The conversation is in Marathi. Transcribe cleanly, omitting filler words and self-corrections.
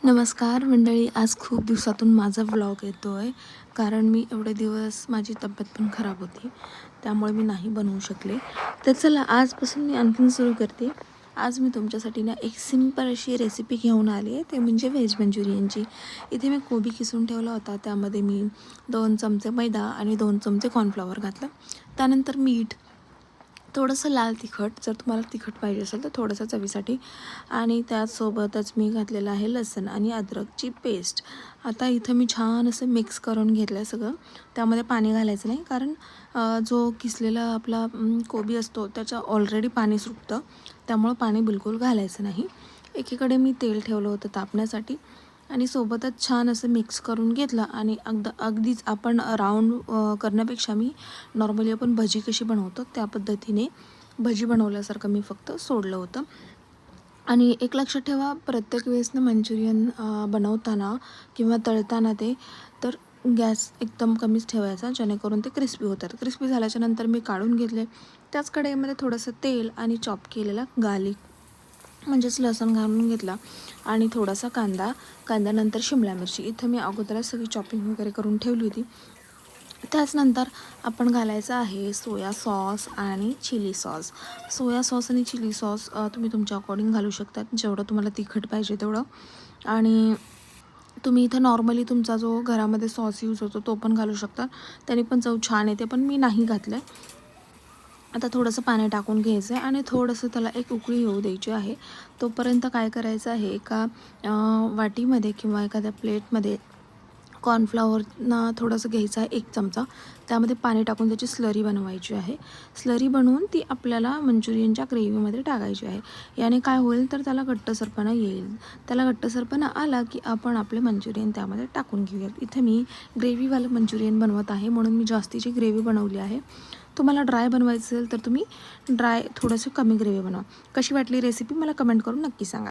नमस्कार मंडळी, आज खूप दिवसातून माझा व्लॉग येतो आहे. कारण मी एवढे दिवस माझी तब्येत पण खराब होती, त्यामुळे मी नाही बनवू शकले. तर चला आजपासून मी आणखीन सुरू करते. आज मी तुमच्यासाठी ना एक सिंपल अशी रेसिपी घेऊन आली आहे, ते म्हणजे व्हेज मंचुरियनची. इथे मी कोबी किसून ठेवला होता, त्यामध्ये मी 2 चमचे मैदा आणि 2 चमचे कॉर्नफ्लॉवर घातलं. त्यानंतर मीठ, थोडंसं लाल तिखट, जर तुम्हाला तिखट पाहिजे असेल तर थोडंसं चवीसाठी, आणि त्याचसोबतच मी घातलेलं आहे लसूण आणि अद्रकची पेस्ट. आता इथं मी छान असं मिक्स करून घेतलं आहे सगळं. त्यामध्ये पाणी घालायचं नाही, कारण जो किसलेला आपला कोबी असतो त्याचं ऑलरेडी पाणी सुटतं, त्यामुळं पाणी बिलकुल घालायचं नाही. एकीकडे मी तेल ठेवलं होतं तापण्यासाठी, आणि सोबतच छान असं मिक्स करून घेतलं. आणि अगदीच आपण राऊंड करण्यापेक्षा मी नॉर्मली आपण भजी कशी बनवतो त्या पद्धतीने भजी बनवल्यासारखं मी फक्त सोडलं होतं. आणि एक लक्षात ठेवा, प्रत्येक वेळेस ना मंचुरियन बनवताना किंवा तळताना तर गॅस एकदम कमीच ठेवायचा, जेणेकरून ते क्रिस्पी होतात. क्रिस्पी झाल्याच्या नंतर मी काढून घेतले. त्याच कढईमध्ये थोडंसं तेल आणि चॉप केलेला गार्लिक म्हणजेच लसूण घालून घेतला, आणि थोडासा कांद्यानंतर शिमला मिरची. इथं मी अगोदरच सगळी चॉपिंग वगैरे करून ठेवली होती. त्याचनंतर आपण घालायचं आहे सोया सॉस आणि चिली सॉस. सोया सॉस आणि चिली सॉस तुम्ही तुमच्या अकॉर्डिंग घालू शकता, जेवढं तुम्हाला तिखट पाहिजे तेवढं. आणि तुम्ही इथं नॉर्मली तुमचा जो घरामध्ये सॉस यूज होतो तो पण घालू शकता, त्याने पण चव छान येते, पण मी नाही घातलं आहे. आता थोडंसं पाणी टाकून घ्यायचं आहे आणि थोडंसं त्याला एक उकळी येऊ द्यायची आहे. तोपर्यंत काय करायचं आहे, एका वाटीमध्ये किंवा एखाद्या प्लेटमध्ये कॉर्नफ्लॉवरना थोडंसं घ्यायचं आहे, 1 चमचा. त्यामध्ये पाणी टाकून त्याची स्लरी बनवायची आहे. स्लरी बनवून ती आपल्याला मंचुरियनच्या ग्रेव्हीमध्ये टाकायची आहे. याने काय होईल तर त्याला घट्टसरपणा येईल. त्याला घट्टसरपणा आला की आपण आपले मंचुरियन त्यामध्ये टाकून घेऊयात. इथे मी ग्रेव्हीवालं मंचुरियन बनवत आहे, म्हणून मी जास्तीची ग्रेव्ही बनवली आहे. तुम्हाला ड्राय बनवायचं असेल तर तुम्ही ड्राय थोडंसं कमी ग्रेव्ही बनवा. कशी वाटली रेसिपी मला कमेंट करून नक्की सांगा.